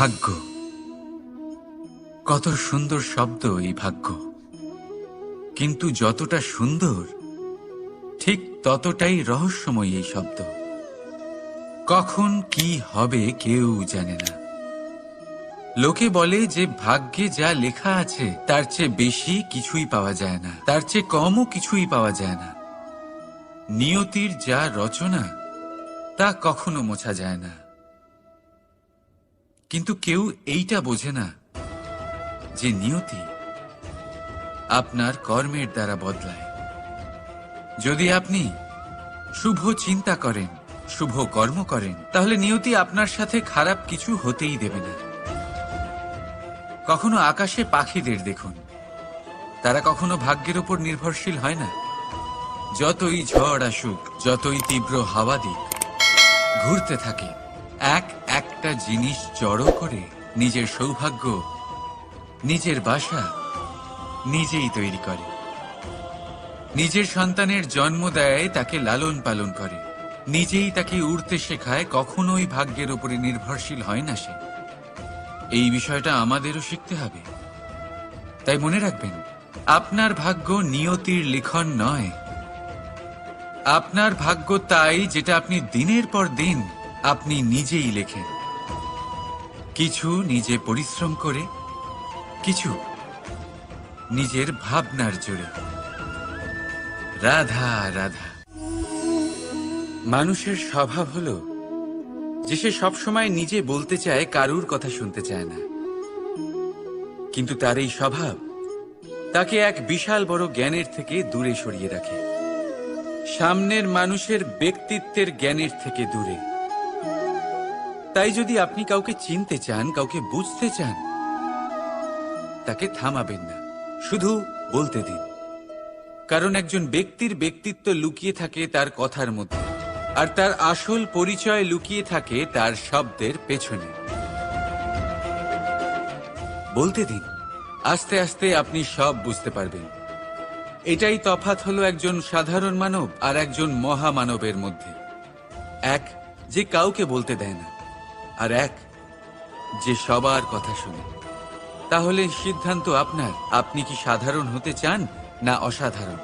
ভাগ্য, কত সুন্দর শব্দ এই ভাগ্য। কিন্তু যতটা সুন্দর ঠিক ততটাই রহস্যময় এই শব্দ। কখন কি হবে কেউ জানে না। লোকে বলে যে ভাগ্যে যা লেখা আছে তার চেয়ে বেশি কিছুই পাওয়া যায় না, তার চেয়ে কমও কিছুই পাওয়া যায় না। নিয়তির যা রচনা তা কখনো মোছা যায় না। কিন্তু কেউ এইটা বোঝে না যে নিয়তি আপনার কর্মের দ্বারা বদলায়। যদি আপনি শুভ চিন্তা করেন, শুভ কর্ম করেন, তাহলে নিয়তি আপনার সাথে খারাপ কিছু হতেই দেবে না। কখনো আকাশে পাখিদের দেখুন, তারা কখনো ভাগ্যের উপর নির্ভরশীল হয় না। যতই ঝড় আসুক, যতই তীব্র হাওয়া দিক, ঘুরতে থাকে, একটা জিনিস জড়ো করে নিজের সৌভাগ্য, নিজের বাসা নিজেই তৈরি করে। নিজের সন্তানের জন্ম দেয়, তাকে লালন পালন করে, নিজেই তাকে উড়তে শেখায়, কখনোই ভাগ্যের উপরে নির্ভরশীল হয় না সে। এই বিষয়টা আমাদেরও শিখতে হবে। তাই মনে রাখবেন, আপনার ভাগ্য নিয়তির লিখন নয়। আপনার ভাগ্য তাই যেটা আপনি দিনের পর দিন আপনি নিজেই লেখেন। কিছু নিজে পরিশ্রম করে, কিছু নিজের ভাবনার জোরে। রাধা রাধা। মানুষের স্বভাব হলো যে সে সবসময় নিজে বলতে চায়, কারুর কথা শুনতে চায় না। কিন্তু তার এই স্বভাব তাকে এক বিশাল বড় জ্ঞানের থেকে দূরে সরিয়ে রাখে, সামনের মানুষের ব্যক্তিত্বের জ্ঞানের থেকে দূরে। তাই যদি আপনি কাউকে চিনতে চান, কাউকে বুঝতে চান, তাকে থামাবেন না, শুধু বলতে দিন। কারণ একজন ব্যক্তির ব্যক্তিত্ব লুকিয়ে থাকে তার কথার মধ্যে, আর তার আসল পরিচয় লুকিয়ে থাকে তার শব্দের পেছনে। বলতে দিন, আস্তে আস্তে আপনি সব বুঝতে পারবেন। এটাই তফাৎ হলো একজন সাধারণ মানব আর একজন মহামানবের মধ্যে। এক যে কাউকে বলতে দেয় না, আর এক যে সবার কথা শুনে। তাহলে সিদ্ধান্ত আপনার, আপনি কি সাধারণ হতে চান না অসাধারণ?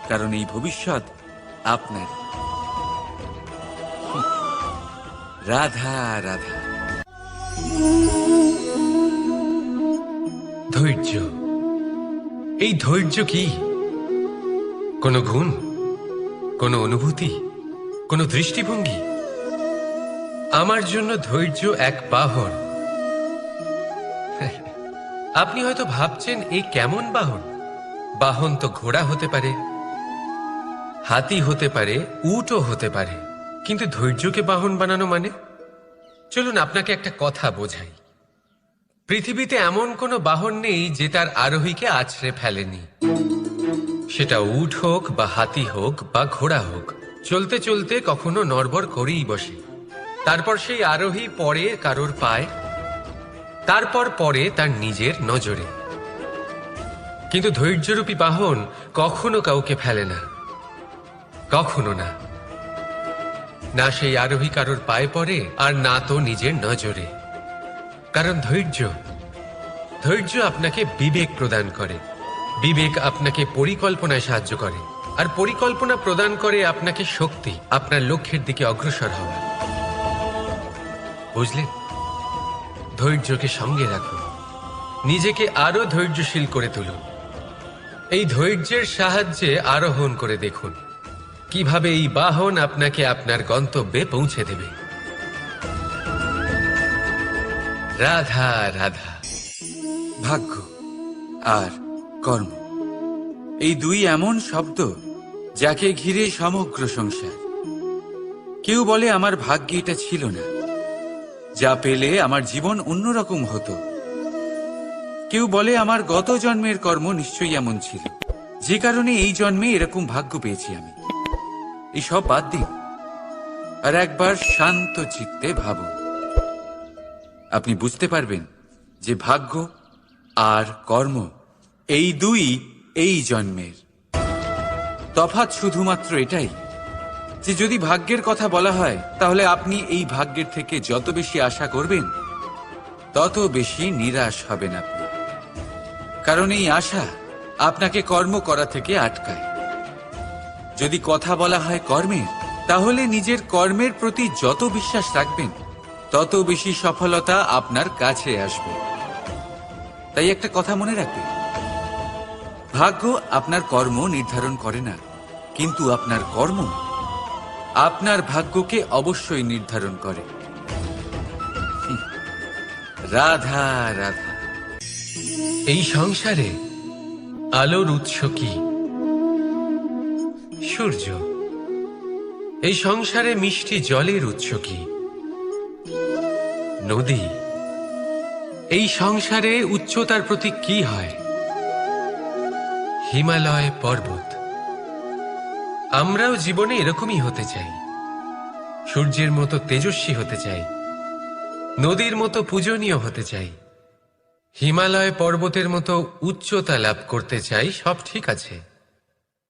কারণ এই ভবিষ্যৎ আপনার। রাধা রাধা। ধৈর্য। এই ধৈর্য কি কোনো গুণ, কোনো অনুভূতি, কোনো দৃষ্টিভঙ্গি? আমার জন্য ধৈর্য এক বাহন। আপনি হয়তো ভাবছেন, এই কেমন বাহন? বাহন তো ঘোড়া হতে পারে, হাতি হতে পারে, উটও হতে পারে, কিন্তু ধৈর্যকে বাহন বানানো মানে? চলুন আপনাকে একটা কথা বোঝাই। পৃথিবীতে এমন কোনো বাহন নেই যে তার আরোহীকে আছড়ে ফেলেনি। সেটা উট হোক বা হাতি হোক বা ঘোড়া হোক, চলতে চলতে কখনো নড়বড় করেই বসে। তারপর সেই আরোহী পড়ে কারোর পায়, তারপর পড়ে তার নিজের নজরে। কিন্তু ধৈর্যরূপী বাহন কখনো কাউকে ফেলে না, কখনো না। না সেই আরোহী কারোর পায়ে পড়ে, আর না তো নিজের নজরে। কারণ ধৈর্য আপনাকে বিবেক প্রদান করে, বিবেক আপনাকে পরিকল্পনায় সাহায্য করে, আর পরিকল্পনা প্রদান করে আপনাকে শক্তি, আপনার লক্ষ্যের দিকে অগ্রসর হওয়ার। বুঝলেন? ধৈর্যকে সঙ্গে রাখুন, নিজেকে আরো ধৈর্যশীল করে তুলুন। এই ধৈর্যের সাহায্যে আরোহণ করে দেখুন কিভাবে এই বাহন আপনাকে আপনার গন্তব্যে পৌঁছে দেবে। রাধা রাধা। ভাগ্য আর কর্ম, এই দুই এমন শব্দ যাকে ঘিরে সমগ্র সংসার। কেউ বলে আমার ভাগ্যে এটা ছিল না, যা পেলে আমার জীবন অন্যরকম হতো। কেউ বলে আমার গত জন্মের কর্ম নিশ্চয়ই এমন ছিল, যে কারণে এই জন্মে এরকম ভাগ্য পেয়েছি আমি। এসব বাদ দিন আর একবার শান্ত চিত্তে ভাবুন। আপনি বুঝতে পারবেন যে ভাগ্য আর কর্ম এই দুই এই জন্মের। তফাৎ শুধুমাত্র এটাই যে যদি ভাগ্যের কথা বলা হয়, তাহলে আপনি এই ভাগ্যের থেকে যত বেশি আশা করবেন তত বেশি নিরাশ হবেন আপনি। কারণ এই আশা আপনাকে কর্ম করা থেকে আটকায়। যদি কথা বলা হয় কর্মের, তাহলে নিজের কর্মের প্রতি যত বিশ্বাস রাখবেন তত বেশি সফলতা আপনার কাছে আসবে। তাই একটা কথা মনে রাখবেন, ভাগ্য আপনার কর্ম নির্ধারণ করে না, কিন্তু আপনার কর্ম আপনার ভাগ্যকে অবশ্যই নির্ধারণ করে। রাধা রাধা। এই সংসারে আলোর উৎস কি? সূর্য। এই সংসারে মিষ্টি জলের উৎস কি? নদী। এই সংসারে উচ্চতার প্রতীক কি হয়? হিমালয় পর্বত। আমরাও জীবনে এরকমই হতে চাই, সূর্যের মতো তেজস্বী হতে চাই, নদীর মতো পূজনীয় হতে চাই, হিমালয় পর্বতের মতো উচ্চতা লাভ করতে চাই। সব ঠিক আছে,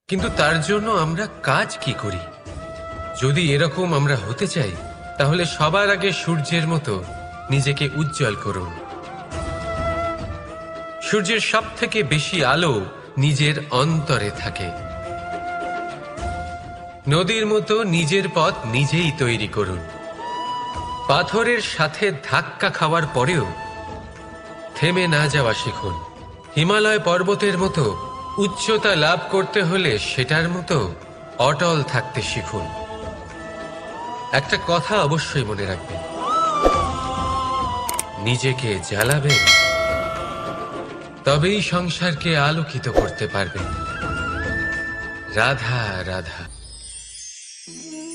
কিন্তু তার জন্য আমরা কাজ কি করি? যদি এরকম আমরা হতে চাই, তাহলে সবার আগে সূর্যের মতো নিজেকে উজ্জ্বল করুন। সূর্যের সব থেকে বেশি আলো নিজের অন্তরে থাকে। নদীর মতো নিজের পথ নিজেই তৈরি করুন। পাথরের সাথে ধাক্কা খাওয়ার পরেও থেমে না যাওয়া শিখুন। হিমালয় পর্বতের মতো উচ্চতা লাভ করতে হলে সেটার মতো অটল থাকতে শিখুন। একটা কথা অবশ্যই মনে রাখবেন, নিজেকে জ্বালাবেন, তবেই সংসারকে আলোকিত করতে পারবেন। রাধা রাধা।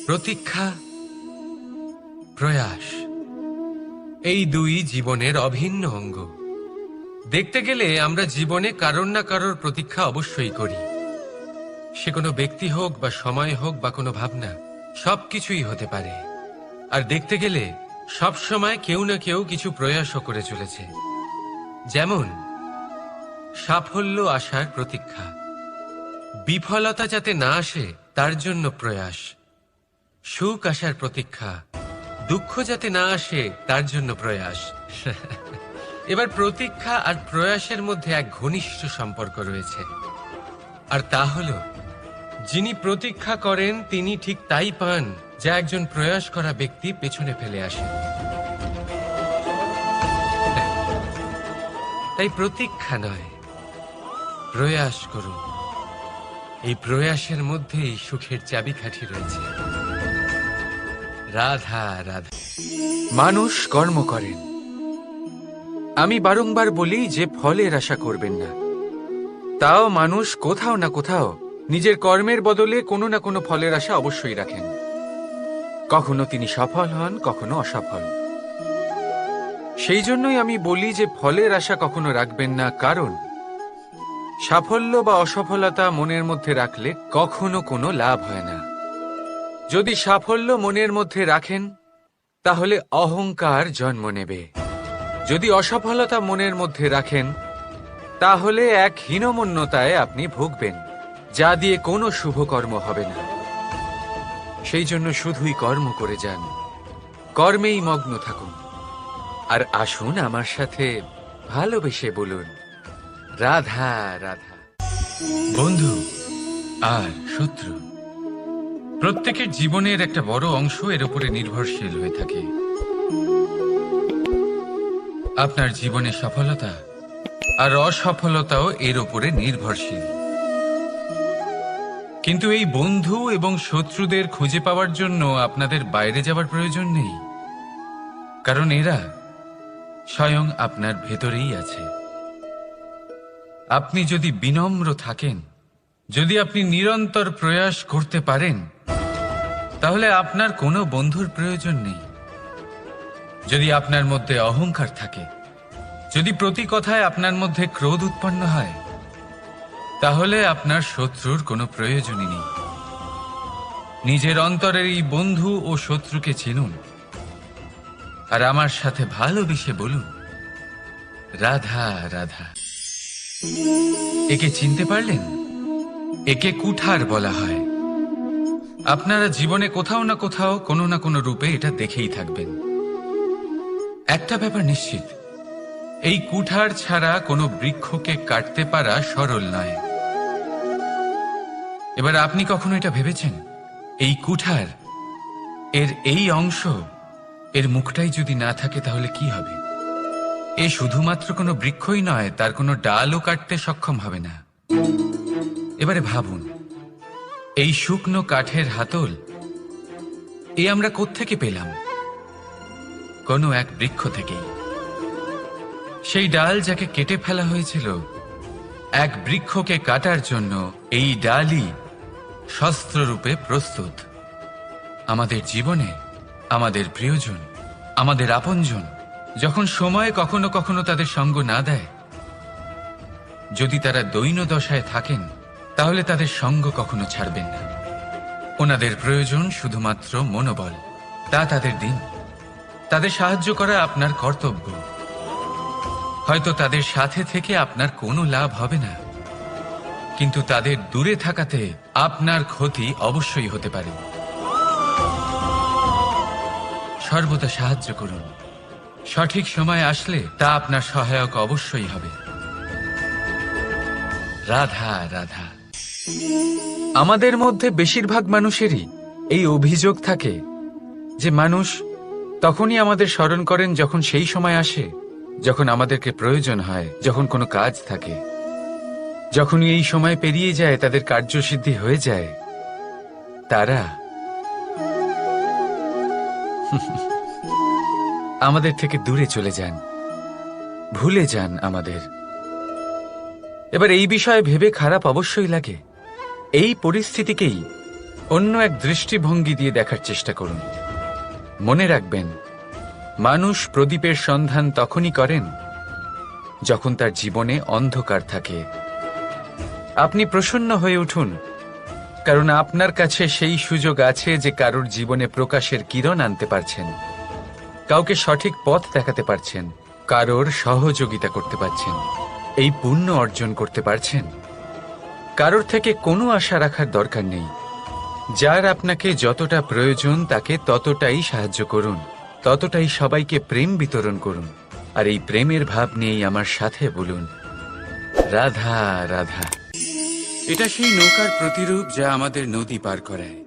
প্রতীক্ষা, প্রয়াস, এই দুই জীবনের অভিন্ন অঙ্গ। দেখতে গেলে আমরা জীবনে কারোর না কারোর প্রতীক্ষা অবশ্যই করি। সে কোনো ব্যক্তি হোক বা সময় হোক বা কোনো ভাবনা, সবকিছুই হতে পারে। আর দেখতে গেলে সব সময় কেউ না কেউ কিছু প্রয়াসও করে চলেছে। যেমন সাফল্য আসার প্রতীক্ষা, বিফলতা যাতে না আসে তার জন্য প্রয়াস, সুখ আসার প্রতীক্ষা, দুঃখ যাতে না আসে তার জন্য প্রয়াস। এবার প্রতীক্ষা আর প্রয়াসের মধ্যে এক ঘনিষ্ঠ সম্পর্ক রয়েছে, আর তা হলো যিনি প্রতীক্ষা করেন তিনি ঠিক তাই পান যা একজন প্রয়াস করা ব্যক্তি পেছনে ফেলে আসে। তাই প্রতীক্ষা নয়, প্রয়াস করুন। এই প্রয়াসের মধ্যেই সুখের চাবিকাঠি রয়েছে। রাধা রাধা। মানুষ কর্ম করেন। আমি বারংবার বলি যে ফলের আশা করবেন না। তাও মানুষ কোথাও না কোথাও নিজের কর্মের বদলে কোনো না কোনো ফলের আশা অবশ্যই রাখেন। কখনো তিনি সফল হন, কখনো অসফল। সেই জন্যই আমি বলি যে ফলের আশা কখনো রাখবেন না, কারণ সাফল্য বা অসফলতা মনের মধ্যে রাখলে কখনো কোনো লাভ হয় না। যদি সাফল্য মনের মধ্যে রাখেন তাহলে অহংকার জন্ম নেবে। যদি অসফলতা মনের মধ্যে রাখেন তাহলে এক হীনমন্যতায় আপনি ভুগবেন, যা দিয়ে কোনো শুভকর্ম হবে না। সেই জন্য শুধুই কর্ম করে যান, কর্মেই মগ্ন থাকুন। আর আসুন আমার সাথে ভালোবেসে বলুন, রাধা রাধা। বন্ধু আর শত্রু, প্রত্যেকের জীবনের একটা বড় অংশ এর উপরে নির্ভরশীল হয়ে থাকে। আপনার জীবনের সফলতা আর অসফলতাও এর উপরে নির্ভরশীল। কিন্তু এই বন্ধু এবং শত্রুদের খুঁজে পাওয়ার জন্য আপনাদের বাইরে যাওয়ার প্রয়োজন নেই, কারণ এরা স্বয়ং আপনার ভেতরেই আছে। আপনি যদি বিনম্র থাকেন, যদি আপনি নিরন্তর প্রয়াস করতে পারেন, তাহলে আপনার কোনো বন্ধুর প্রয়োজন নেই। যদি আপনার মধ্যে অহংকার থাকে, যদি প্রতি কথায় আপনার মধ্যে ক্রোধ উৎপন্ন হয়, তাহলে আপনার শত্রুর কোনো প্রয়োজনই নেই। নিজের অন্তরের এই বন্ধু ও শত্রুকে চিনুন, আর আমার সাথে ভালোবেসে বলুন, রাধা রাধা। একে চিনতে পারলেন? একে কুঠার বলা হয়। আপনারা জীবনে কোথাও না কোথাও কোনো না কোনো রূপে এটা দেখেই থাকবেন। একটা ব্যাপার নিশ্চিত, এই কুঠার ছাড়া কোনো বৃক্ষকে কাটতে পারা সরল নয়। এবার আপনি কখনো এটা ভেবেছেন, এই কুঠার এর এই অংশ, এর মুখটাই যদি না থাকে তাহলে কি হবে? এ শুধুমাত্র কোনো বৃক্ষই নয়, তার কোনো ডালও কাটতে সক্ষম হবে না। এবারে ভাবুন, এই শুকনো কাঠের হাতল এ আমরা কোত্থেকে পেলাম? কোনো এক বৃক্ষ থেকেই। সেই ডাল যাকে কেটে ফেলা হয়েছিল এক বৃক্ষকে কাটার জন্য, এই ডালই শস্ত্ররূপে প্রস্তুত। আমাদের জীবনে আমাদের প্রিয়জন, আমাদের আপনজন যখন সময় কখনো কখনো তাদের সঙ্গ না দেয়, যদি তারা দৈন্য দশায় থাকেন, তাহলে তাদের সঙ্গ কখনো ছাড়বেন না। ওনাদের প্রয়োজন শুধুমাত্র মনোবল, তা তাদের দিন। তাদের সাহায্য করা আপনার কর্তব্য। হয়তো তাদের সাথে থেকে আপনার কোনো লাভ হবে না, কিন্তু তাদের দূরে থাকাতে আপনার ক্ষতি অবশ্যই হতে পারে। সর্বদা সাহায্য করুন। সঠিক সময় আসলে তা আপনার সহায়ক অবশ্যই হবে। রাধা রাধা। আমাদের মধ্যে বেশিরভাগ মানুষেরই এই অভিযোগ থাকে যে মানুষ তখনই আমাদের স্মরণ করেন যখন সেই সময় আসে যখন আমাদেরকে প্রয়োজন হয়, যখন কোনো কাজ থাকে। যখনই এই সময় পেরিয়ে যায়, তাদের কার্যসিদ্ধি হয়ে যায়, তারা আমাদের থেকে দূরে চলে যান, ভুলে যান আমাদের। এবার এই বিষয়ে ভেবে খারাপ অবশ্যই লাগে। এই পরিস্থিতিকেই অন্য এক দৃষ্টিভঙ্গি দিয়ে দেখার চেষ্টা করুন। মনে রাখবেন, মানুষ প্রদীপের সন্ধান তখনই করেন যখন তার জীবনে অন্ধকার থাকে। আপনি প্রসন্ন হয়ে উঠুন, কারণ আপনার কাছে সেই সুযোগ আছে যে কারোর জীবনে প্রকাশের কিরণ আনতে পারছেন, কাউকে সঠিক পথ দেখাতে পারছেন, কারোর সহযোগিতা করতে পারছেন, এই পুণ্য অর্জন করতে পারছেন। কারোর থেকে কোনো আশা রাখার দরকার নেই। যার আপনাকে যতটা প্রয়োজন তাকে ততটাই সাহায্য করুন, ততটাই সবাইকে প্রেম বিতরণ করুন। আর এই প্রেমের ভাব নিয়েই আমার সাথে বলুন, রাধা রাধা। এটা সেই নৌকার প্রতিরূপ যা আমাদের নদী পার করায়।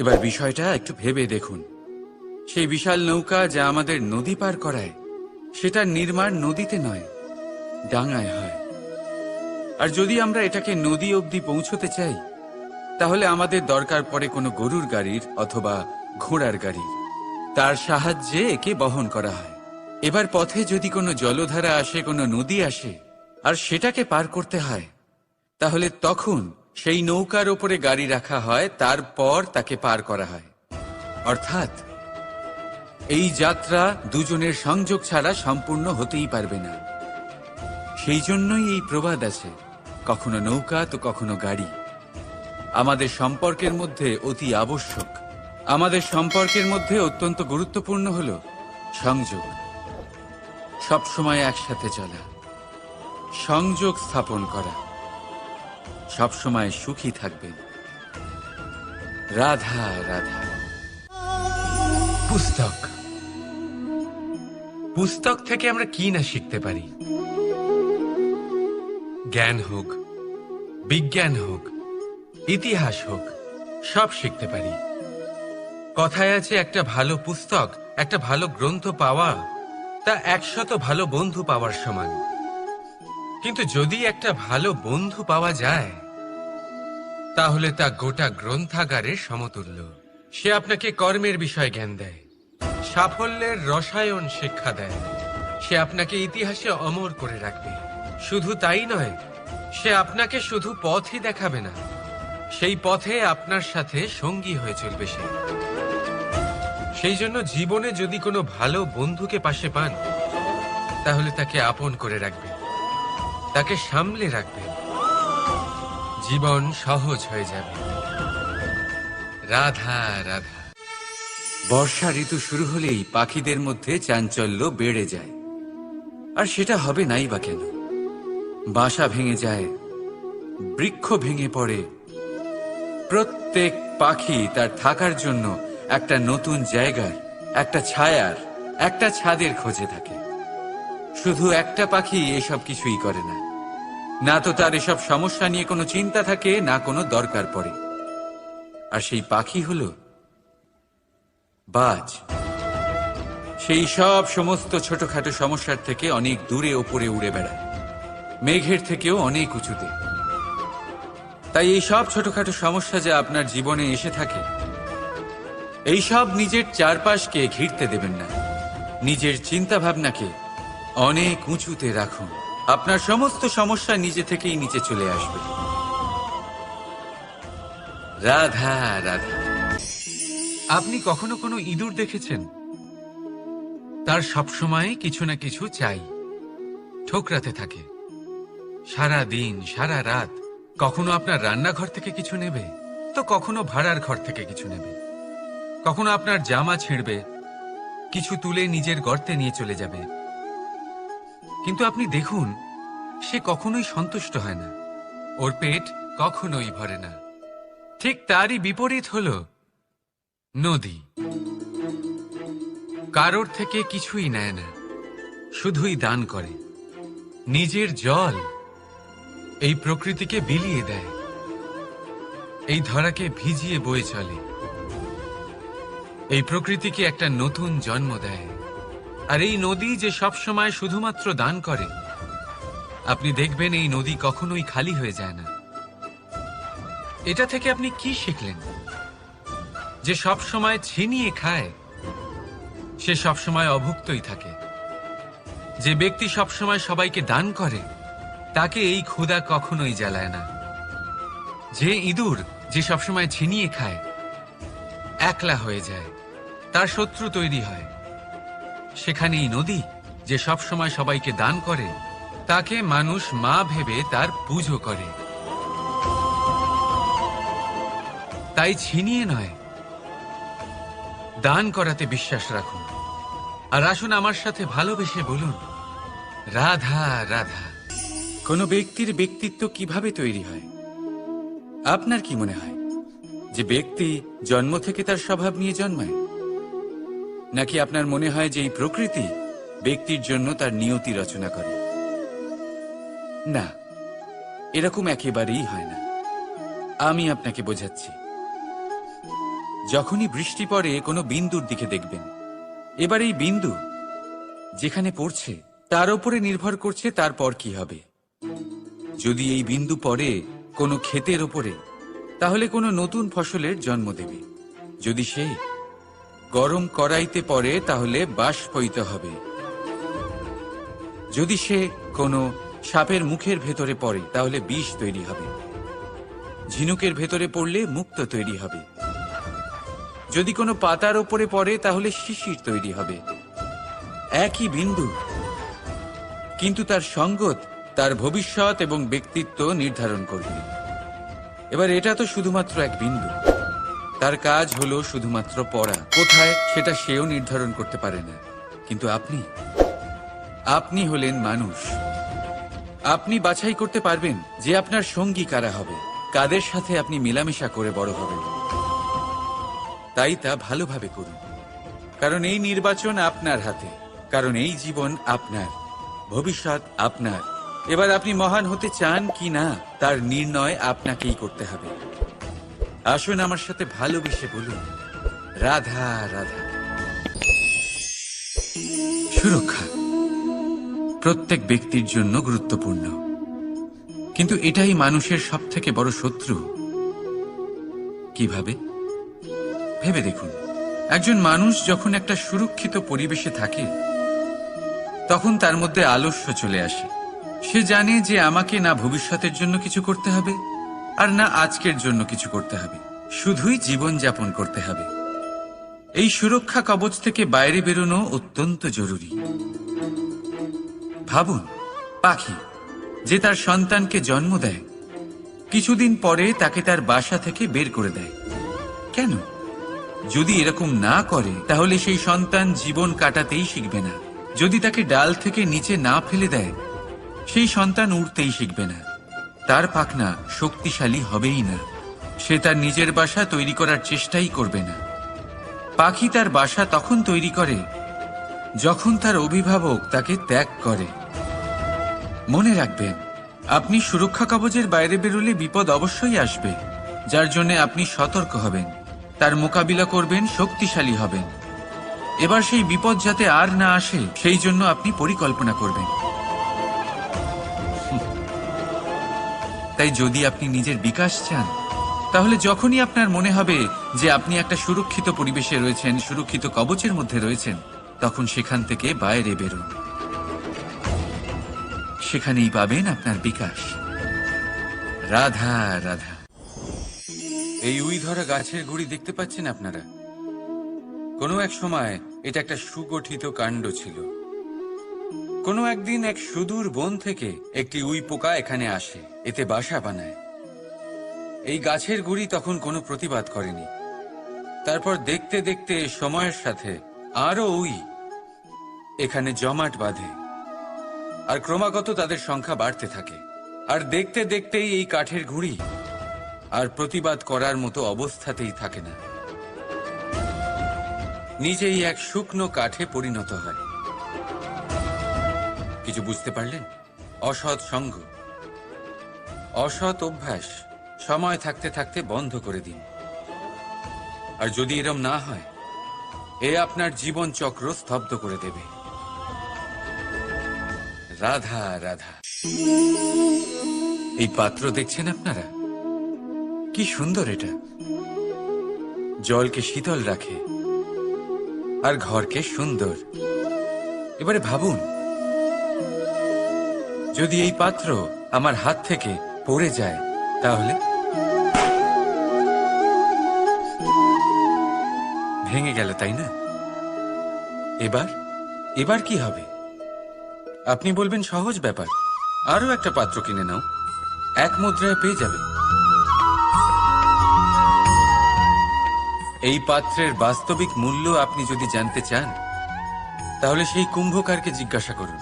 এবার বিষয়টা একটু ভেবে দেখুন। সেই বিশাল নৌকা যা আমাদের নদী পার করায়, সেটার নির্মাণ নদীতে নয়, ডাঙায় হয়। আর যদি আমরা এটাকে নদী অবধি পৌঁছতে চাই, তাহলে আমাদের দরকার পড়ে কোনো গরুর গাড়ির অথবা ঘোড়ার গাড়ির। তার সাহায্যে একে বহন করা হয়। এবার পথে যদি কোনো জলধারা আসে, কোনো নদী আসে, আর সেটাকে পার করতে হয়, তাহলে তখন সেই নৌকার ওপরে গাড়ি রাখা হয়, তারপর তাকে পার করা হয়। অর্থাৎ এই যাত্রা দুজনের সংযোগ ছাড়া সম্পূর্ণ হতেই পারবে না। সেই জন্যই এই প্রবাদ আছে, কখনো নৌকা তো কখনো গাড়ি। আমাদের সম্পর্কের মধ্যে অতি আবশ্যক, আমাদের সম্পর্কের মধ্যে অত্যন্ত গুরুত্বপূর্ণ হল সংযোগ। সবসময় একসাথে চলা, সংযোগ স্থাপন করা। সবসময় সুখী থাকবেন। রাধা রাধা। পুস্তক, পুস্তক থেকে আমরা কি না শিখতে পারি। জ্ঞান হোক, বিজ্ঞান হোক, ইতিহাস হোক, সব শিখতে পারি। কথায় আছে, একটা ভালো পুস্তক, একটা ভালো গ্রন্থ পাওয়া তা 100 ভালো বন্ধু পাওয়ার সমান। কিন্তু যদি একটা ভালো বন্ধু পাওয়া যায়, তাহলে তা গোটা গ্রন্থাগারের সমতুল্য। সে আপনাকে কর্মের বিষয় জ্ঞান দেয়, সাফল্যের রসায়ন শিক্ষা দেয়। সে আপনাকে ইতিহাসে অমর করে রাখবে। শুধু তাই নয়, সে আপনাকে শুধু পথই দেখাবে না, সেই পথে আপনার সাথে সঙ্গী হয়ে চলবে সে। সেই জন্য জীবনে যদি কোনো ভালো বন্ধুকে পাশে পান, তাহলে তাকে আপন করে রাখবেন, তাকে সামলে রাখবেন। জীবন সহজ হয়ে যাবে। রাধা রাধা। বর্ষা ঋতু শুরু হলেই পাখিদের মধ্যে চাঞ্চল্য বেড়ে যায়। আর সেটা হবে নাই বা কেন? বাসা ভেঙে যায়, বৃক্ষ ভেঙে পড়ে। প্রত্যেক পাখি তার থাকার জন্য একটা নতুন জায়গার, একটা ছায়ার, একটা ছাদের খোঁজে থাকে। শুধু একটা পাখি এসব কিছুই করে না। না তো তার এসব সমস্যা নিয়ে কোনো চিন্তা থাকে, না কোনো দরকার পড়ে। আর সেই পাখি হলো বাজ। সেই সব সমস্ত ছোটখাটো সমস্যার থেকে অনেক দূরে ওপরে উড়ে বেড়ায়, মেঘের থেকেও অনেক উঁচুতে। তাই এই সব ছোটখাটো সমস্যা যা আপনার জীবনে এসে থাকে, এই সব নিজের চারপাশকে ঘিরতে দেবেন না। নিজের চিন্তা ভাবনাকে অনেক উঁচুতে রাখুন। আপনার সমস্ত সমস্যা নিজে থেকেই নিচে চলে আসবে। রাধা রাধা। আপনি কখনো কোনো ইঁদুর দেখেছেন? তার সবসময় কিছু না কিছু চাই, ঠোকরাতে থাকে সারা দিন সারা রাত। কখনো আপনার রান্নাঘর থেকে কিছু নেবে, তো কখনো ভাড়ার ঘর থেকে কিছু নেবে। কখনো আপনার জামা ছিঁড়বে, কিছু তুলে নিজের গর্তে নিয়ে চলে যাবে। কিন্তু আপনি দেখুন, সে কখনোই সন্তুষ্ট হয় না, ওর পেট কখনোই ভরে না। ঠিক তারই বিপরীত হলো নদী। কারোর থেকে কিছুই নেয় না, শুধুই দান করে। নিজের জল এই প্রকৃতিকে বিলিয়ে দেয়, এই ধরাকে ভিজিয়ে বয়ে চলে, এই প্রকৃতিকে একটা নতুন জন্ম দেয়। আর এই নদী যে সব সময় শুধুমাত্র দান করে, আপনি দেখবেন এই নদী কখনোই খালি হয়ে যায় না। এটা থেকে আপনি কি শিখলেন? যে সব সময় ছিনিয়ে খায়, সে সব সময় অভুক্তই থাকে। যে ব্যক্তি সব সময় সবাইকে দান করে, তাকে এই ক্ষুধা কখনোই জ্বালায় না। যে ইঁদুর যে সবসময় ছিনিয়ে খায়, একলা হয়ে যায়, তার শত্রু তৈরি হয়। সেখানেই নদী যে সব সময় সবাইকে দান করে, তাকে মানুষ মা ভেবে তার পুজো করে। তাই ছিনিয়ে নয়, দান করাতে বিশ্বাস রাখুন। আর আসুন আমার সাথে ভালোবেসে বলুন, রাধা রাধা। কোনো ব্যক্তির ব্যক্তিত্ব কিভাবে তৈরি হয়? আপনার কি মনে হয় যে ব্যক্তি জন্ম থেকে তার স্বভাব নিয়ে জন্মায়? নাকি আপনার মনে হয় যে এই প্রকৃতি ব্যক্তির জন্য তার নিয়তি রচনা করে? না, এরকম একেবারেই হয় না। আমি আপনাকে বোঝাচ্ছি। যখনই বৃষ্টি পড়ে কোনো বিন্দুর দিকে দেখবেন। এবার এই বিন্দু যেখানে পড়ছে তার উপরে নির্ভর করছে তারপর কি হবে। যদি এই বিন্দু পড়ে কোনো ক্ষেতের ওপরে, তাহলে কোনো নতুন ফসলের জন্ম দেবে। যদি সে গরম কড়াইতে পড়ে, তাহলে বাষ্পীত হবে। যদি সে কোনো সাপের মুখের ভেতরে পড়ে, তাহলে বিষ তৈরি হবে। ঝিনুকের ভেতরে পড়লে মুক্ত তৈরি হবে। যদি কোনো পাতার ওপরে পড়ে, তাহলে শিশির তৈরি হবে। একই বিন্দু, কিন্তু তার সঙ্গত তার ভবিষ্যৎ এবং ব্যক্তিত্ব নির্ধারণ করবে। এবার এটা তো শুধুমাত্র এক বিন্দু, তার কাজ হলো শুধুমাত্র পড়া। কোথায় সেটা সেও নির্ধারণ করতে পারে না। কিন্তু আপনি হলেন মানুষ। আপনি বাছাই করতে পারবেন যে আপনার সঙ্গী কারা হবে, কাদের সাথে আপনি মেলামেশা করে বড় হবেন। তাই তা ভালোভাবে করুন, কারণ এই নির্বাচন আপনার হাতে। কারণ এই জীবন আপনার, ভবিষ্যৎ আপনার। এবার আপনি মহান হতে চান কি না, তার নির্ণয় আপনাকেই করতে হবে। আসুন আমার সাথে ভালোবেসে বলুন, রাধা রাধা। সুরক্ষা প্রত্যেক ব্যক্তির জন্য গুরুত্বপূর্ণ, কিন্তু এটাই মানুষের সবথেকে বড় শত্রু। কিভাবে? ভেবে দেখুন। একজন মানুষ যখন একটা সুরক্ষিত পরিবেশে থাকে, তখন তার মধ্যে আলস্য চলে আসে। সে জানে যে আমাকে না ভবিষ্যতের জন্য কিছু করতে হবে, আর না আজকের জন্য কিছু করতে হবে, শুধুই জীবন যাপন করতে হবে। এই সুরক্ষা কবচ থেকে বাইরে বেরোনো অত্যন্ত জরুরি। ভাবুন, পাখি যে তার সন্তানকে জন্ম দেয়, কিছুদিন পরে তাকে তার বাসা থেকে বের করে দেয়। কেন? যদি এরকম না করে, তাহলে সেই সন্তান জীবন কাটাতেই শিখবে না। যদি তাকে ডাল থেকে নিচে না ফেলে দেয়, সেই সন্তান উড়তেই শিখবে না। তার পাখনা শক্তিশালী হবেই না। সে তার নিজের বাসা তৈরি করার চেষ্টাই করবে না। পাখি তার বাসা তখন তৈরি করে যখন তার অভিভাবক তাকে ত্যাগ করে। মনে রাখবেন, আপনি সুরক্ষা কবচের বাইরে বেরোলে বিপদ অবশ্যই আসবে, যার জন্য আপনি সতর্ক হবেন, তার মোকাবিলা করবেন, শক্তিশালী হবেন। এবার সেই বিপদ যাতে আর না আসে সেই জন্য আপনি পরিকল্পনা করবেন। তাই যদি আপনি নিজের বিকাশ চান, তাহলে যখনই আপনার মনে হবে যে আপনি একটা সুরক্ষিত পরিবেশে রয়েছেন, সুরক্ষিত কবচের মধ্যে রয়েছেন, তখন সেখান থেকে বাইরে বেরোন। সেখানেই পাবেন আপনার বিকাশ। রাধা রাধা। এই উই ধরা গাছের গুড়ি দেখতে পাচ্ছেন আপনারা? কোনো এক সময় এটা একটা সুগঠিত কাণ্ড ছিল। কোনো একদিন এক সুদূর বন থেকে একটি উই পোকা এখানে আসে, এতে বাসা বানায়। এই গাছের গুড়ি তখন কোনো প্রতিবাদ করেনি। তারপর দেখতে দেখতে সময়ের সাথে আরো উই এখানে জমাট বাঁধে, আর ক্রমাগত তাদের সংখ্যা বাড়তে থাকে। আর দেখতে দেখতেই এই কাঠের গুঁড়ি আর প্রতিবাদ করার মতো অবস্থাতেই থাকে না, নিজেই এক শুকনো কাঠে পরিণত হয়। কিছু বুঝতে পারলেন? অসৎ সঙ্গ, অসৎ অভ্যাস সময় থাকতে থাকতে বন্ধ করে দিন। আর যদি এরম না হয়, এ আপনার জীবন চক্র স্তব্ধ করে দেবে। রাধা রাধা। এই পাত্র দেখছেন আপনারা? কি সুন্দর এটা! জলকে শীতল রাখে আর ঘরকে সুন্দর। এবারে ভাবুন, যদি এই পাত্র আমার হাত থেকে পড়ে যায় তাহলে? ভেঙে গেল, তাই না? এবার কি হবে? আপনি বলবেন সহজ ব্যাপার, আরো একটা পাত্র কিনে নাও, এক মুদ্রায় পেয়ে যাবে। এই পাত্রের বাস্তবিক মূল্য আপনি যদি জানতে চান, তাহলে সেই কুম্ভকারকে জিজ্ঞাসা করুন,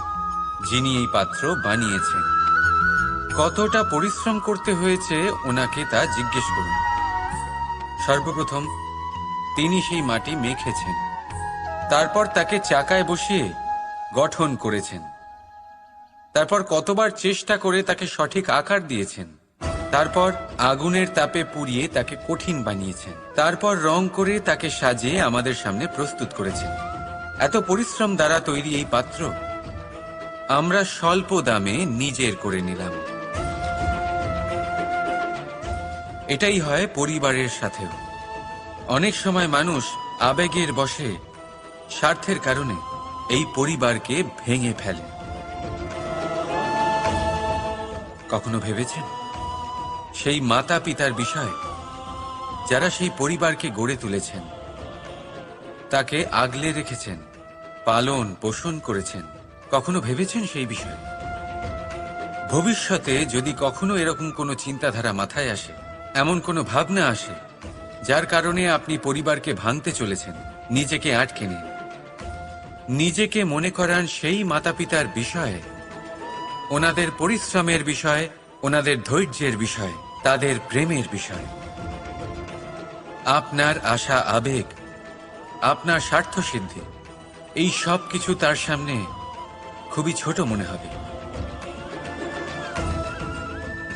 যিনি এই পাত্র বানিয়েছেন। কতটা পরিশ্রম করতে হয়েছে ওনাকে তা জিজ্ঞেস করুন। সর্বপ্রথম তিনি সেই মাটি মেখেছেন, তারপর তাকে চাকায় বসিয়ে গঠন করেছেন, তারপর কতবার চেষ্টা করে তাকে সঠিক আকার দিয়েছেন, তারপর আগুনের তাপে পুড়িয়ে তাকে কঠিন বানিয়েছেন, তারপর রং করে তাকে সাজিয়ে আমাদের সামনে প্রস্তুত করেছেন। এত পরিশ্রম দ্বারা তৈরি এই পাত্র আমরা স্বল্প দামে নিজের করে নিলাম। এটাই হয় পরিবারের সাথেও। অনেক সময় মানুষ আবেগের বশে, স্বার্থের কারণে এই পরিবারকে ভেঙে ফেলে। কখনো ভেবেছেন সেই মাতা পিতার বিষয়, যারা সেই পরিবারকে গড়ে তুলেছেন, তাকে আগলে রেখেছেন, পালন পোষণ করেছেন? কখনো ভেবেছেন সেই বিষয়ে? ভবিষ্যতে যদি কখনো এরকম কোনো চিন্তাধারা মাথায় আসে, এমন কোনো ভাবনা আসে যার কারণে আপনি পরিবারকে ভাঙতে চলেছেন, নিজেকে আটকে নিন। নিজেকে মনে করান সেই মাতা পিতার বিষয়ে, ওনাদের পরিশ্রমের বিষয়, ওনাদের ধৈর্যের বিষয়, তাদের প্রেমের বিষয়। আপনার আশা, আবেগ, আপনার স্বার্থসিদ্ধি, এই সব কিছু তার সামনে খুবই ছোট মনে হবে।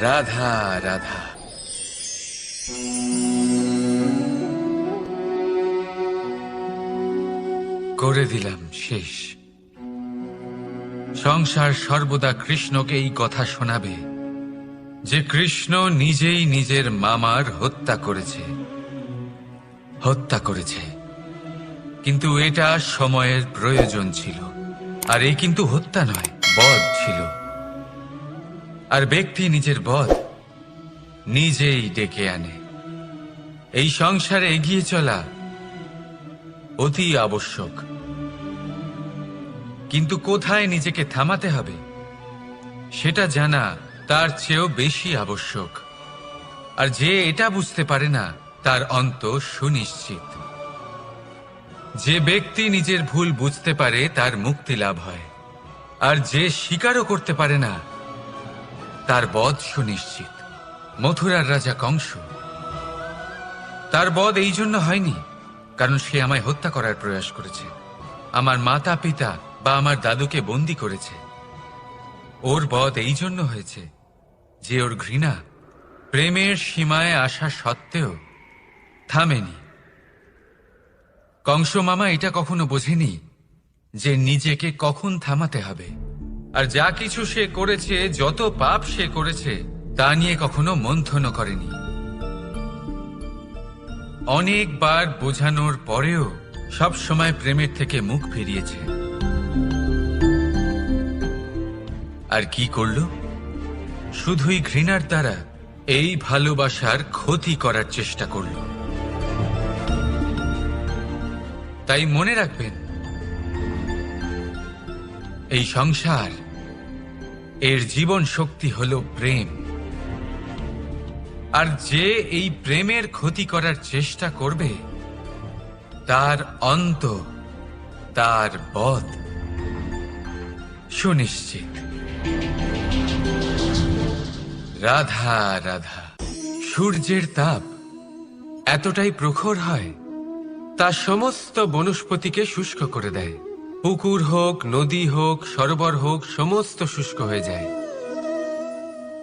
রাধা রাধা। করে দিলাম শেষ। সংসার সর্বদা কৃষ্ণকে এই কথা শোনাবে যে কৃষ্ণ নিজেই নিজের মামার হত্যা করেছে। কিন্তু এটা সময়ের প্রয়োজন ছিল। আর এই কিন্তু হত্যা নয়, বধ ছিল। আর ব্যক্তি নিজের বধ নিজেই ডেকে আনে। এই সংসারে এগিয়ে চলা অতি আবশ্যক, কিন্তু কোথায় নিজেকে থামাতে হবে সেটা জানা তার চেয়েও বেশি আবশ্যক। আর যে এটা বুঝতে পারে না, তার অন্ত সুনিশ্চিত। যে ব্যক্তি নিজের ভুল বুঝতে পারে, তার মুক্তি লাভ হয়। আর যে স্বীকারও করতে পারে না, তার বধ সুনিশ্চিত। মথুরার রাজা কংস, তার বধ এই জন্য হয়নি কারণ সে আমায় হত্যা করার প্রয়াস করেছে। আমার মাতা পিতা বা আমার দাদুকে বন্দি করেছে। ওর বধ এই জন্য হয়েছে যে ওর ঘৃণা প্রেমের সীমায় আসা সত্ত্বেও থামেনি। কংস মামা এটা কখনো বোঝেনি যে নিজেকে কখন থামাতে হবে। আর যা কিছু সে করেছে, যত পাপ সে করেছে, তা নিয়ে কখনো মন্থনও করেনি। অনেকবার বোঝানোর পরেও সব সময় প্রেমের থেকে মুখ ফিরিয়েছে। আর কি করল? শুধুই ঘৃণার দ্বারা এই ভালোবাসার ক্ষতি করার চেষ্টা করল। তাই মনে রাখবেন, এই সংসার, এর জীবন শক্তি হল প্রেম। আর যে এই প্রেমের ক্ষতি করার চেষ্টা করবে, তার অন্ত, তার বধ সুনিশ্চিত। রাধা রাধা। সূর্যের তাপ এতটাই প্রখর হয়, তা সমস্ত বনস্পতিকে শুষ্ক করে দেয়। পুকুর হোক, নদী হোক, সরোবর হোক, সমস্ত শুষ্ক হয়ে যায়।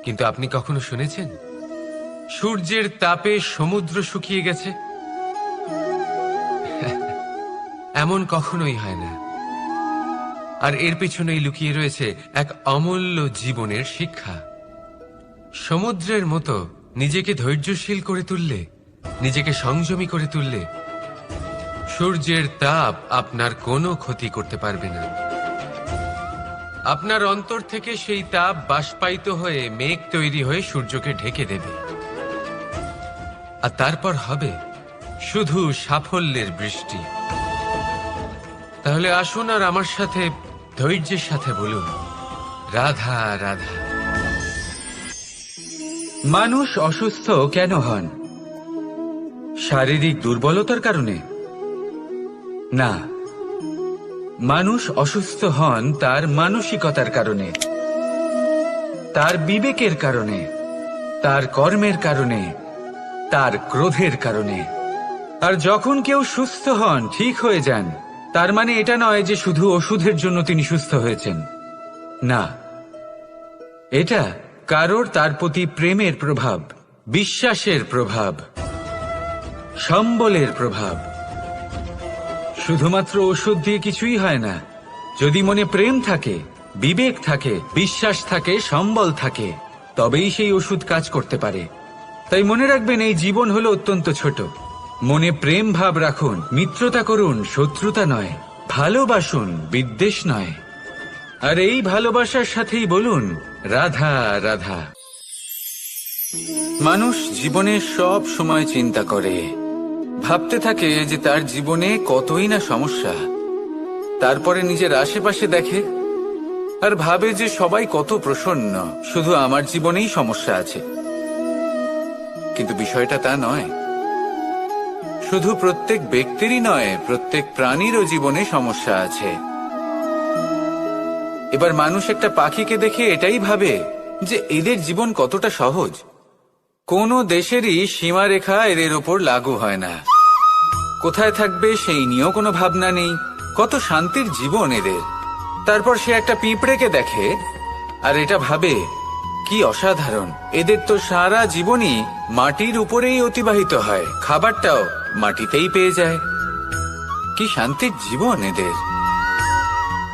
কিন্তু আপনি কখনো শুনেছেন সূর্যের তাপে সমুদ্র শুকিয়ে গেছে? এমন কখনোই হয় না। আর এর পেছনেই লুকিয়ে রয়েছে এক অমূল্য জীবনের শিক্ষা। সমুদ্রের মতো নিজেকে ধৈর্যশীল করে তুললে, নিজেকে সংযমী করে তুললে, সূর্যের তাপ আপনার কোনো ক্ষতি করতে পারবে না। আপনার অন্তর থেকে সেই তাপ বাষ্পায়িত হয়ে মেঘ তৈরি হয়ে সূর্যকে ঢেকে দেবে। আর তারপর হবে শুধু সাফল্যের বৃষ্টি। তাহলে আসুন আর আমার সাথে ধৈর্যের সাথে বলুন, রাধা রাধা। মানুষ অসুস্থ কেন হন? শারীরিক দুর্বলতার কারণে? না, মানুষ অসুস্থ হন তার মানসিকতার কারণে, তার বিবেকের কারণে, তার কর্মের কারণে, তার ক্রোধের কারণে। আর যখন কেউ সুস্থ হন, ঠিক হয়ে যান, তার মানে এটা নয় যে শুধু ওষুধের জন্য তিনি সুস্থ হয়েছেন। না, এটা কারোর তার প্রতি প্রেমের প্রভাব, বিশ্বাসের প্রভাব, সম্বলের প্রভাব। শুধুমাত্র ওষুধ দিয়ে কিছুই হয় না। যদি মনে প্রেম থাকে, বিবেক থাকে, বিশ্বাস থাকে, সম্বল থাকে, তবেই সেই ওষুধ কাজ করতে পারে। তাই মনে রাখবেন, এই জীবন হলো অত্যন্ত ছোট। মনে প্রেম ভাব রাখুন, মিত্রতা করুন, শত্রুতা নয়। ভালোবাসুন, বিদ্বেষ নয়। আর এই ভালোবাসার সাথেই বলুন, রাধা রাধা। মানুষ জীবনে সব সময় চিন্তা করে, ভাবতে থাকে যে তার জীবনে কতই না সমস্যা। তারপরে নিজের আশেপাশে দেখে আর ভাবে যে সবাই কত প্রসন্ন, শুধু আমার জীবনেই সমস্যা আছে। কিন্তু বিষয়টা তা নয়। শুধু প্রত্যেক ব্যক্তিরই নয়, প্রত্যেক প্রাণীরও জীবনে সমস্যা আছে। এবার মানুষ একটা পাখিকে দেখে এটাই ভাবে যে এদের জীবন কতটা সহজ। কোনো দেশেরই সীমারেখা এদের ওপর লাগু হয় না। কোথায় থাকবে সেই নিয়েও কোনো ভাবনা নেই। কত শান্তির জীবন এদের। তারপর সে একটা পিঁপড়েকে দেখে আর এটা ভাবে, কি অসাধারণ, এদের তো সারা জীবনই মাটির উপরেই অতিবাহিত হয়, খাবারটাও মাটিতেই পেয়ে যায়। কি শান্তির জীবন এদের।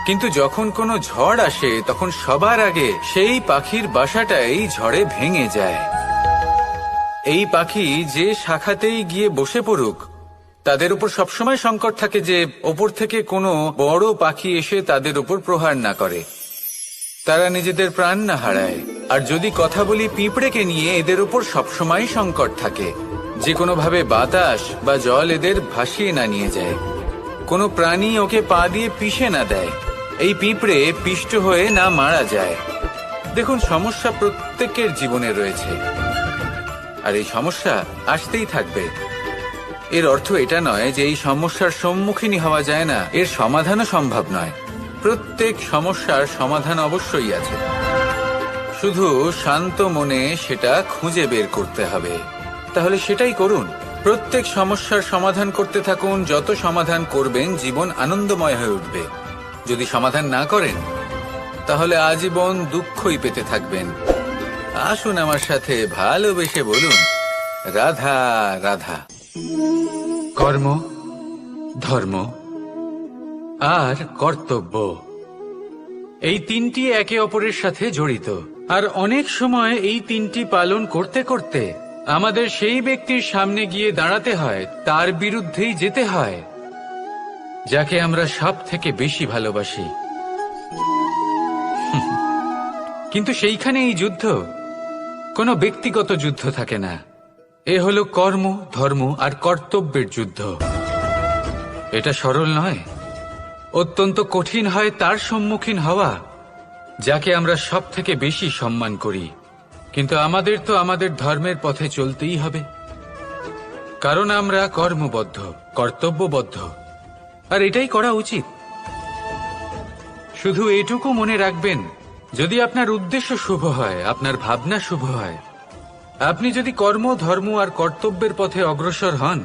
কিন্তু যখন কোনো ঝড় আসে, তখন সবার আগে সেই পাখির বাসাটাই ঝড়ে ভেঙে যায়। এই পাখি যে শাখাতেই গিয়ে বসে পড়ুক, তাদের উপর সবসময় সংকট থাকে যে ওপর থেকে কোনো বড় পাখি এসে তাদের উপর প্রহার না করে, তারা নিজেদের প্রাণ না হারায়। আর যদি কথা বলি পিঁপড়েকে নিয়ে, এদের উপর সবসময় সংকট থাকে যে কোনোভাবে বাতাস বা জল এদের ভাসিয়ে না নিয়ে যায়, কোনো প্রাণী ওকে পা দিয়ে পিষে না দেয়, এই পিঁপড়ে পিষ্ট হয়ে না মারা যায়। দেখুন, সমস্যা প্রত্যেকের জীবনে রয়েছে আর এই সমস্যা আসতেই থাকবে। এর অর্থ এটা নয় যে এই সমস্যার সম্মুখীনই হওয়া যায় না, এর সমাধানও সম্ভব নয়। প্রত্যেক সমস্যার সমাধান অবশ্যই আছে, শুধু শান্ত মনে সেটা খুঁজে বের করতে হবে। তাহলে সেটাই করুন। প্রত্যেক সমস্যার সমাধান করতে থাকুন। যত সমাধান করবেন জীবন আনন্দময় হয়ে উঠবে। যদি সমাধান না করেন তাহলে আজীবন দুঃখই পেতে থাকবেন। আসুন আমার সাথে ভালোবেসে বলুন, রাধা রাধা। কর্ম, ধর্ম আর কর্তব্য, এই তিনটি একে অপরের সাথে জড়িত। আর অনেক সময় এই তিনটি পালন করতে করতে আমাদের সেই ব্যক্তির সামনে গিয়ে দাঁড়াতে হয়, তার বিরুদ্ধেই যেতে হয় যাকে আমরা সব থেকে বেশি ভালোবাসি। কিন্তু সেইখানে এই যুদ্ধ কোনো ব্যক্তিগত যুদ্ধ থাকে না। এ হলো কর্ম, ধর্ম আর কর্তব্যের যুদ্ধ। এটা সরল নয়, অত্যন্ত কঠিন হয় তার সম্মুখীন হওয়া যাকে আমরা সব থেকে বেশি সম্মান করি। কিন্তু আমাদের তো আমাদের ধর্মের পথে চলতেই হবে, কারণ আমরা কর্মবদ্ধ, কর্তব্যবদ্ধ, আর এটাই করা উচিত। শুধু এটুকু মনে রাখবেন, যদি আপনার উদ্দেশ্য শুভ হয়, আপনার ভাবনা শুভ হয়, আপনি যদি কর্ম, ধর্ম আর কর্তব্যের পথে অগ্রসর হন,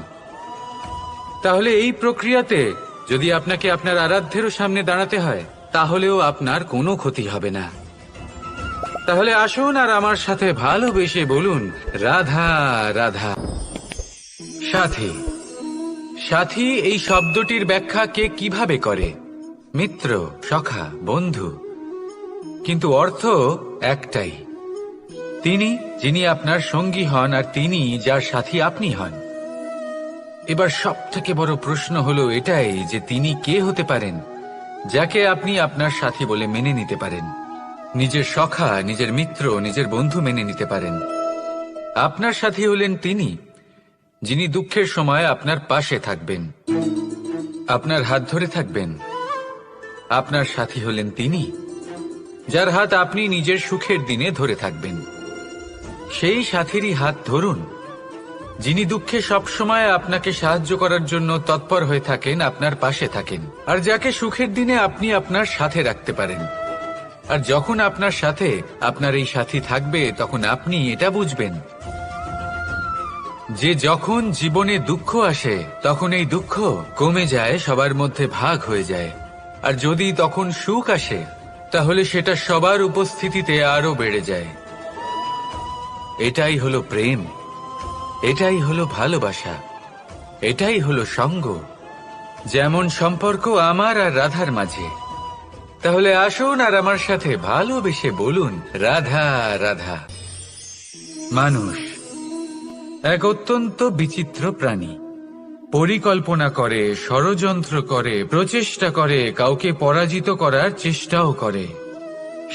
তাহলে এই প্রক্রিয়াতে যদি আপনাকে আপনার আরাধ্যেরও সামনে দাঁড়াতে হয়, তাহলেও আপনার কোনো ক্ষতি হবে না। তাহলে আসুন আর আমার সাথে ভালোবেসে বলুন, রাধা রাধা। সাথী, সাথী এই শব্দটির ব্যাখ্যা কে কিভাবে করে? মিত্র, সখা, বন্ধু। কিন্তু অর্থ একটাই, তিনি যিনি আপনার সঙ্গী হন আর তিনি যার সাথী আপনি হন। এবার সব থেকে বড় প্রশ্ন হলো এটাই যে তিনি কে হতে পারেন যাকে আপনি আপনার সাথী বলে মেনে নিতে পারেন, নিজের সখা, নিজের মিত্র, নিজের বন্ধু মেনে নিতে পারেন। আপনার সাথী হলেন তিনি যিনি দুঃখের সময় আপনার পাশে থাকবেন, আপনার হাত ধরে থাকবেন। আপনার সাথী হলেন তিনি যার হাত আপনি নিজের সুখের দিনে ধরে থাকবেন। সেই সাথীরই হাত ধরুন যিনি দুঃখে সবসময় আপনাকে সাহায্য করার জন্য তৎপর হয়ে থাকেন, আপনার পাশে থাকেন, আর যাকে সুখের দিনে আপনি আপনার সাথে রাখতে পারেন। আর যখন আপনার সাথে আপনার এই সাথী থাকবে, তখন আপনি এটা বুঝবেন যে যখন জীবনে দুঃখ আসে, তখন এই দুঃখ কমে যায়, সবার মধ্যে ভাগ হয়ে যায়। আর যদি তখন সুখ আসে, তাহলে সেটা সবার উপস্থিতিতে আরো বেড়ে যায়। এটাই হলো প্রেম, এটাই হলো ভালোবাসা, এটাই হলো সঙ্গ, যেমন সম্পর্ক আমার আর রাধার মাঝে। তাহলে আসুন আর আমার সাথে ভালোবেসে বলুন, রাধা রাধা। মানুষ এক অত্যন্ত বিচিত্র প্রাণী। পরিকল্পনা করে, ষড়যন্ত্র করে, প্রচেষ্টা করে, কাউকে পরাজিত করার চেষ্টাও করে।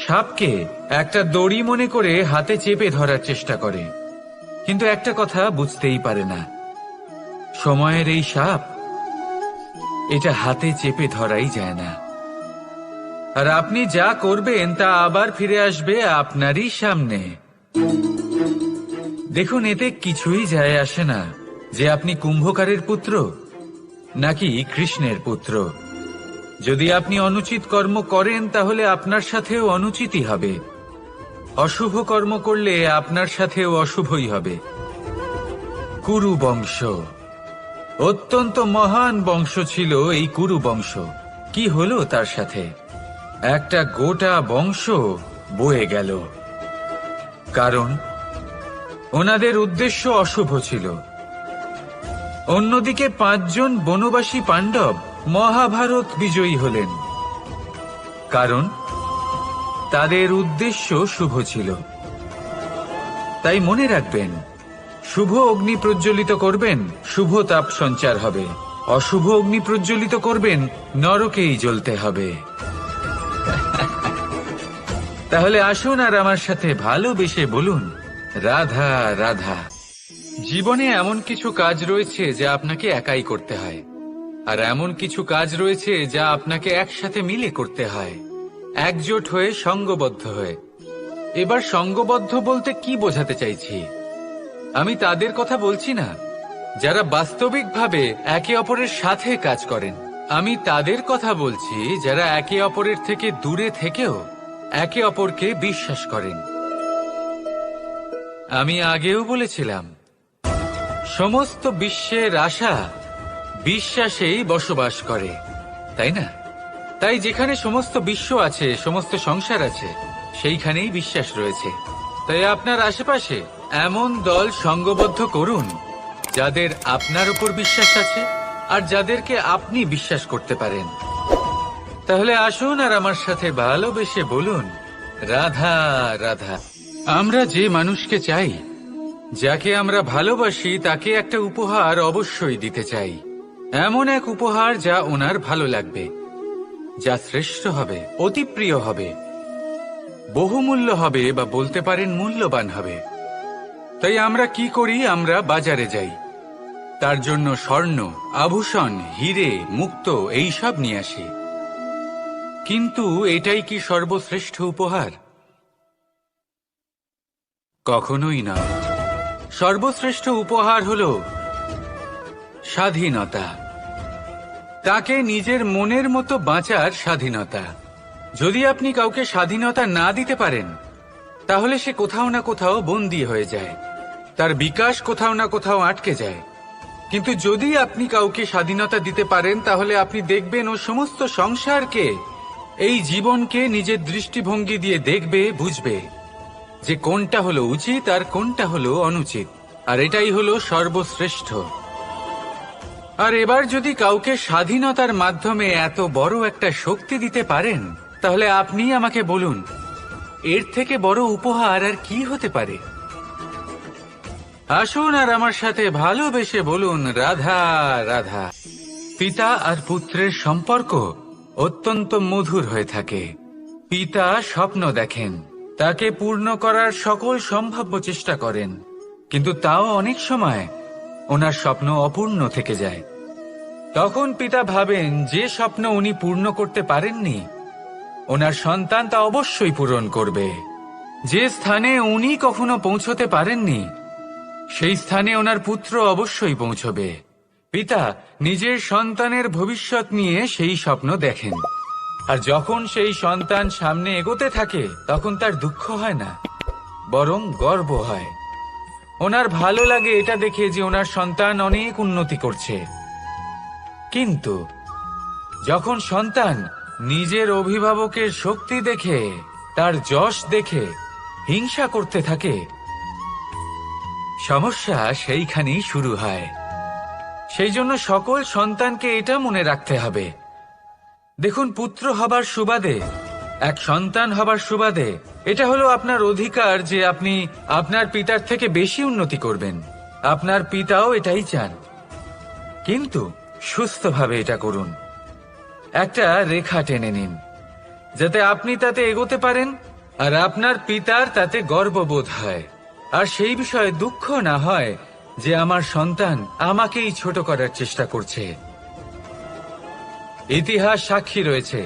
সাপকে একটা দড়ি মনে করে হাতে চেপে ধরার চেষ্টা করে, কিন্তু একটা কথা বুঝতেই পারে না, সময়ের এই সাপ, এটা হাতে চেপে ধরাই যায় না। আর আপনি যা করবেন তা আবার ফিরে আসবে আপনারই সামনে। দেখুন, এতে কিছুই যায় আসে না যে আপনি কুম্ভকারের পুত্র নাকি কৃষ্ণের পুত্র। যদি আপনি অনুচিত কর্ম করেন, তাহলে আপনার সাথেও অনুচিতই হবে। অশুভ কর্ম করলে আপনার সাথেও অশুভই হবে। কুরু বংশ অত্যন্ত মহান বংশ ছিল। এই কুরু বংশ কি হলো তার সাথে? একটা গোটা বংশ বয়ে গেল, কারণ ওনাদের উদ্দেশ্য অশুভ ছিল। অন্যদিকে 5 জন বনবাসী পাণ্ডব মহাভারত বিজয়ী হলেন, কারণ তাদের উদ্দেশ্য শুভ ছিল। তাই মনে রাখবেন, শুভ অগ্নি প্রজ্বলিত করবেন, শুভ তাপ সঞ্চার হবে। অশুভ অগ্নি প্রজ্বলিত করবেন, নরকেই জ্বলতে হবে। তাহলে আসুন আর আমার সাথে ভালোবেসে বলুন, রাধা রাধা। জীবনে এমন কিছু কাজ রয়েছে যা আপনাকে একাই করতে হয়, আর এমন কিছু কাজ রয়েছে যা আপনাকে একসাথে মিলে করতে হয়, একজোট হয়ে, সঙ্গবদ্ধ হয়ে। এবার সঙ্গবদ্ধ বলতে কি বোঝাতে চাইছি? আমি তাদের কথা বলছি না যারা বাস্তবিকভাবে একে অপরের সাথে কাজ করেন। আমি তাদের কথা বলছি যারা একে অপরের থেকে দূরে থেকেও একে অপরকে বিশ্বাস করেন। আমি আগেও বলেছিলাম, সমস্ত বিশ্বের আশা বিশ্বাসেই বসবাস করে, তাই না? তাই যেখানে সমস্ত বিশ্ব আছে, সমস্ত সংসার আছে, সেইখানেই বিশ্বাস রয়েছে। তাই আপনার আশেপাশে এমন দল সঙ্গবদ্ধ করুন যাদের আপনার উপর বিশ্বাস আছে আর যাদেরকে আপনি বিশ্বাস করতে পারেন। তাহলে আসুন আর আমার সাথে ভালোবেসে বলুন, রাধা রাধা। আমরা যে মানুষকে চাই, যাকে আমরা ভালোবাসি, তাকে একটা উপহার অবশ্যই দিতে চাই। এমন এক উপহার যা ওনার ভালো লাগবে, যা শ্রেষ্ঠ হবে, অতি প্রিয় হবে, বহুমূল্য হবে, বা বলতে পারেন মূল্যবান হবে। তাই আমরা কি করি? আমরা বাজারে যাই, তার জন্য স্বর্ণ, আভূষণ, হিরে, মুক্ত এইসব নিয়ে আসি। কিন্তু এটাই কি সর্বশ্রেষ্ঠ উপহার? কখনোই নয়। সর্বশ্রেষ্ঠ উপহার হল স্বাধীনতা, তাকে নিজের মনের মতো বাঁচার স্বাধীনতা। যদি আপনি কাউকে স্বাধীনতা না দিতে পারেন, তাহলে সে কোথাও না কোথাও বন্দী হয়ে যায়, তার বিকাশ কোথাও না কোথাও আটকে যায়। কিন্তু যদি আপনি কাউকে স্বাধীনতা দিতে পারেন, তাহলে আপনি দেখবেন ও সমস্ত সংসারকে, এই জীবনকে নিজের দৃষ্টিভঙ্গি দিয়ে দেখবে, বুঝবে যে কোনটা হলো উচিত আর কোনটা হলো অনুচিত। আর এটাই হলো সর্বশ্রেষ্ঠ। আর এবার যদি কাউকে স্বাধীনতার মাধ্যমে এত বড় একটা শক্তি দিতে পারেন, তাহলে আপনি আমাকে বলুন, এর থেকে বড় উপহার আর কি হতে পারে? আসুন আর আমার সাথে ভালোবেসে বলুন, রাধা রাধা। পিতা আর পুত্রের সম্পর্ক অত্যন্ত মধুর হয়ে থাকে। পিতা স্বপ্ন দেখেন, তাকে পূর্ণ করার সকল সম্ভাব্য চেষ্টা করেন, কিন্তু তাও অনেক সময় ওনার স্বপ্ন অপূর্ণ থেকে যায়। তখন পিতা ভাবেন যে স্বপ্ন উনি পূর্ণ করতে পারেননি, ওনার সন্তান তা অবশ্যই পূরণ করবে। যে স্থানে উনি কখনো পৌঁছতে পারেননি, সেই স্থানে ওনার পুত্র অবশ্যই পৌঁছবে। পিতা নিজের সন্তানের ভবিষ্যৎ নিয়ে সেই স্বপ্ন দেখেন, আর যখন সেই সন্তান সামনে এগোতে থাকে, তখন তার দুঃখ হয় না, বরং গর্ব হয়। ওনার ভালো লাগে এটা দেখে যে ওনার সন্তান অনেক উন্নতি করছে। কিন্তু যখন সন্তান নিজের অভিভাবকের শক্তি দেখে, তার যশ দেখে হিংসা করতে থাকে, সমস্যা সেইখানেই শুরু হয়। সেই জন্য সকল সন্তানকে এটা মনে রাখতে হবে, দেখুন, পুত্র হবার সুবাদে, এক সন্তান হবার সুবাদে, এটা হলো আপনার অধিকার যে আপনি আপনার পিতার থেকে বেশি উন্নতি করবেন। আপনার পিতাও এটাই চান, কিন্তু সুস্থভাবে এটা করুন। একটা রেখা টেনে নিন, যাতে আপনি তাতে এগোতে পারেন আর আপনার পিতার তাতে গর্ববোধ হয়, আর সেই বিষয়ে দুঃখ না হয় যে আমার সন্তান আমাকেই ছোট করার চেষ্টা করছে। ইতিহাস সাক্ষী রয়েছে,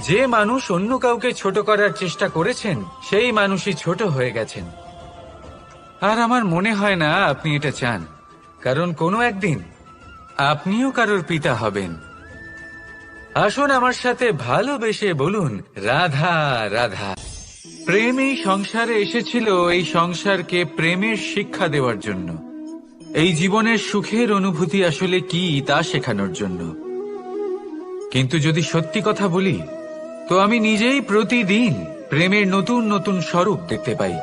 যে মানুষ অন্য কাউকে ছোট করার চেষ্টা করেছেন, সেই মানুষই ছোট হয়ে গেছেন। আর আমার মনে হয় না আপনি এটা চান, কারণ কোনো একদিন আপনিও কারোর পিতা হবেন। আসুন আমার সাথে ভালোবেসে বলুন, রাধা রাধা। প্রেম এই সংসারে এসেছিল এই সংসারকে প্রেমের শিক্ষা দেওয়ার জন্য, এই জীবনের সুখের অনুভূতি আসলে কি তা শেখানোর জন্য। কিন্তু যদি সত্যি কথা বলি, তো আমি নিজেই প্রতিদিন প্রেমের নতুন নতুন স্বরূপ দেখতে পাই,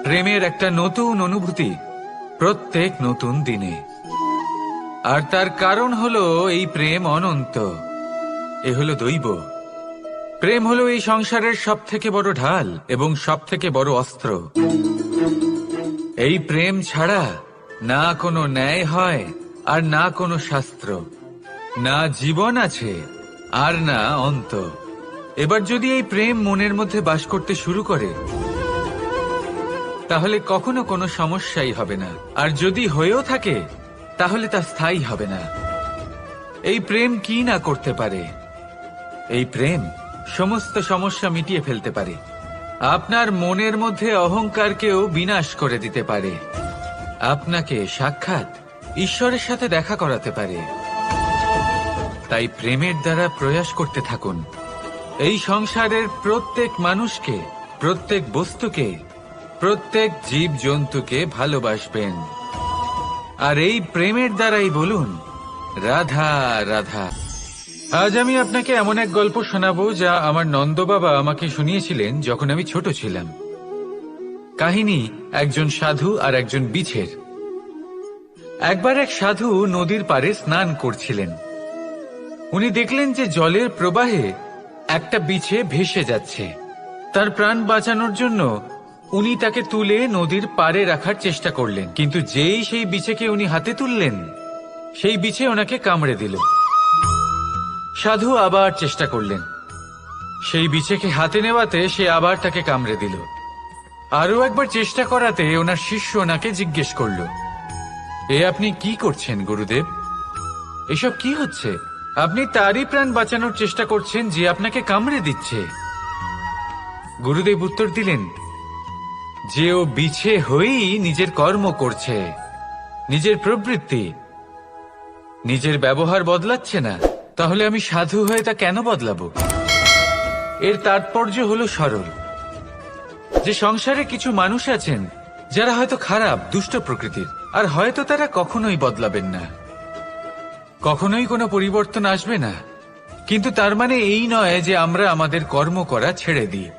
প্রেমের একটা নতুন অনুভূতি প্রত্যেক নতুন দিনে। আর তার কারণ হলো এই প্রেম অনন্ত, এ হলো দৈব। প্রেম হলো এই সংসারের সব থেকে বড় ঢাল এবং সব থেকে বড় অস্ত্র। এই প্রেম ছাড়া না কোনো ন্যায় হয় আর না কোনো শাস্ত্র, না জীবন আছে আর না অন্ত। এবার যদি এই প্রেম মনের মধ্যে বাস করতে শুরু করে, তাহলে কখনো কোনো সমস্যাই হবে না, আর যদি হয়েও থাকে তাহলে তা স্থায়ী হবে না। এই প্রেম কি না করতে পারে? এই প্রেম সমস্ত সমস্যা মিটিয়ে ফেলতে পারে, আপনার মনের মধ্যে অহংকারকেও বিনাশ করে দিতে পারে, আপনাকে সাক্ষাৎ ঈশ্বরের সাথে দেখা করাতে পারে। তাই প্রেমের দ্বারা প্রয়াস করতে থাকুন, এই সংসারের প্রত্যেক মানুষকে, প্রত্যেক বস্তুকে, প্রত্যেক জীব জন্তুকে ভালোবাসবেন। আর এই প্রেমের দ্বারাই বলুন রাধা রাধা। আজ আমি আপনাকে এমন এক গল্প শোনাবো যা আমার নন্দ বাবা আমাকে শুনিয়েছিলেন যখন আমি ছোট ছিলাম। কাহিনী একজন সাধু আর একজন বিছের। একবার এক সাধু নদীর পাড়ে স্নান করছিলেন। উনি দেখলেন যে জলের প্রবাহে একটা বিছে ভেসে যাচ্ছে। তার প্রাণ বাঁচানোর জন্য উনি তাকে তুলে নদীর পাড়ে রাখার চেষ্টা করলেন, কিন্তু যেই সেই বিছেকে উনি হাতে তুললেন সেই বিছে ওনাকে কামড়ে দিল। সাধু আবার চেষ্টা করলেন, সেই বিছেকে হাতে নেওয়াতে সে আবার তাকে কামড়ে দিল। আরো একবার চেষ্টা করাতে ওনার শিষ্য ওনাকে জিজ্ঞেস করল, এ আপনি কি করছেন গুরুদেব? এসব কি হচ্ছে? আপনি তারই প্রাণ বাঁচানোর চেষ্টা করছেন যে আপনাকে কামড়ে দিচ্ছে। গুরুদেব উত্তর দিলেন যে ও বিছে হয়েই নিজের কর্ম করছে, নিজের প্রবৃত্তি, নিজের ব্যবহার বদলাচ্ছে না। তাহলে আমি সাধু হয়ে তা কেন বদলাবো? এর তাৎপর্য হলো সরল, যে সংসারে কিছু মানুষ আছেন যারা হয়তো খারাপ, দুষ্ট প্রকৃতির, আর হয়তো তারা কখনোই বদলাবেন না, কখনোই কোনো পরিবর্তন আসবে না। কিন্তু তার মানে এই নয় যে আমরা আমাদের কর্ম করা ছেড়ে দিই,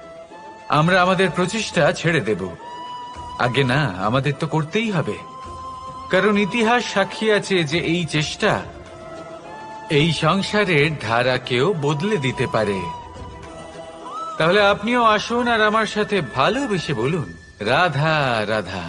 আমরা আমাদের প্রচেষ্টা ছেড়ে দেব। আগে না, আমাদের তো করতেই হবে, কারণ ইতিহাস সাক্ষী আছে যে এই চেষ্টা এই সংসারের ধারাকেও বদলে দিতে পারে। তাহলে আপনিও আসুন আর আমার সাথে ভালোবেসে বলুন রাধা রাধা।